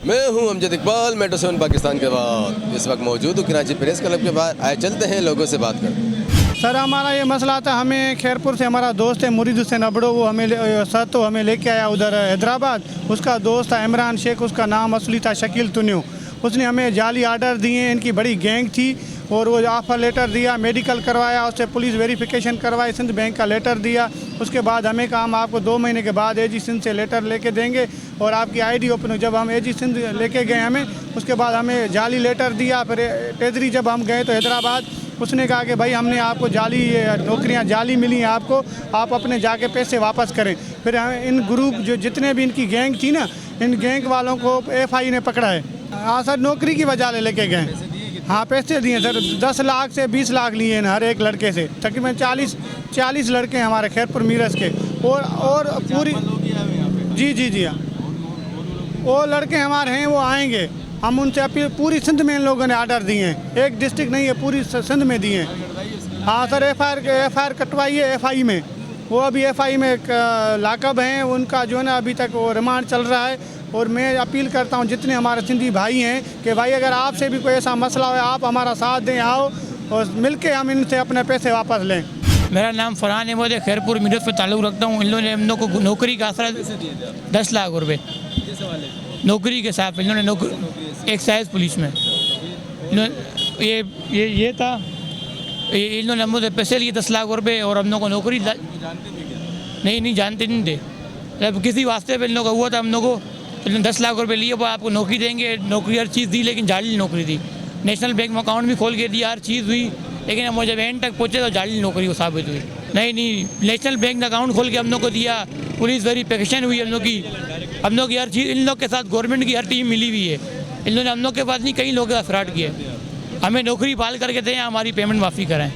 मैं हूं अमजद इकबाल, मेट्रो 7 पाकिस्तान के बाद इस वक्त मौजूद हूं कराची प्रेस क्लब के बाहर। आए चलते हैं लोगों से बात करते हैं। सर हमारा ये मसला था, हमें खैरपुर से हमारा दोस्त है मुरीद हुसैन अबड़ो, वो सर तो हमें लेके आया उधर हैदराबाद। उसका दोस्त था इमरान शेख, उसका नाम असली था शकील तुन्यू। उसने हमें जाली आर्डर दिए, इनकी बड़ी गैंग थी और वो ऑफ़र लेटर दिया, मेडिकल करवाया, उससे पुलिस वेरिफिकेशन करवाई, सिंध बैंक का लेटर दिया। उसके बाद हमें कहा हम आपको 2 महीने के बाद एजी सिंध से लेटर लेके देंगे और आपकी आईडी ओपन हो। जब हम एजी सिंध लेके गए हमें, उसके बाद हमें जाली लेटर दिया। फिर टेजरी जब हम गए तो हैदराबाद, उसने कहा कि भाई हमने आपको जाली नौकरियां जाली मिली हैं आपको, आप अपने जाके पैसे वापस करें। फिर इन ग्रुप जो जितने भी इनकी गैंग थी ना, इन गैंग वालों को एफआई ने पकड़ा है। हाँ सर, नौकरी की वजह लेके गए। हाँ पैसे दिए सर, 10 लाख से 20 लाख लिए हैं हर एक लड़के से। तकरीबन 40 लड़के हैं हमारे खैरपुर मीरज के। और पूरी जी हाँ, वो लड़के हमारे हैं, वो आएंगे। हम उनसे अपील, पूरी सिंध में इन लोगों ने आर्डर दिए हैं, एक डिस्ट्रिक्ट नहीं है, पूरी सिंध में दिए हैं। हाँ सर, एफआईआर कटवाई है एफआई में। वो अभी एफआई में लाकब हैं, उनका जो है ना अभी तक वो रिमांड चल रहा है। और मैं अपील करता हूँ जितने हमारे सिंधी भाई हैं कि भाई अगर आपसे भी कोई ऐसा मसला हो, आप हमारा साथ दें, आओ और मिलके हम इनसे अपने पैसे वापस लें। मेरा नाम फरहान अहमद है, खैरपुर मीरज पर ताल्लुक़ रखता हूँ। इन लोगों ने हम लोग को नौकरी का आसरा 10 लाख रुपये नौकरी के साथ। इन्होंने नौकरी एक्साइज पुलिस में ये था। इन्होंने हम लोग पैसे लिए 10 लाख रुपये और हम लोग को नौकरी नहीं जानते नहीं थे। जब किसी वास्ते पे इन लोग का हुआ था, हम लोग को 10 लाख रुपए लिए, वो आपको नौकरी देंगे। नौकरी हर चीज़ दी, लेकिन जाली नौकरी दी। नेशनल बैंक में अकाउंट भी खोल के दिया, हर चीज़ हुई, लेकिन हम जब एंड तक पहुँचे तो जाली नौकरी वो साबित हुई। नहीं नेशनल बैंक में अकाउंट खोल के हम लोग को दिया, पुलिस वेरिफिकेशन हुई हम लोग की हर चीज़। इन लोग के साथ गवर्नमेंट की हर टीम मिली हुई है। इन लोगों ने हम लोग के पास नहीं, कई लोगों का फ्रॉड किया। हमें नौकरी बहाल करके दें, हमारी पेमेंट माफ़ी कराएँ।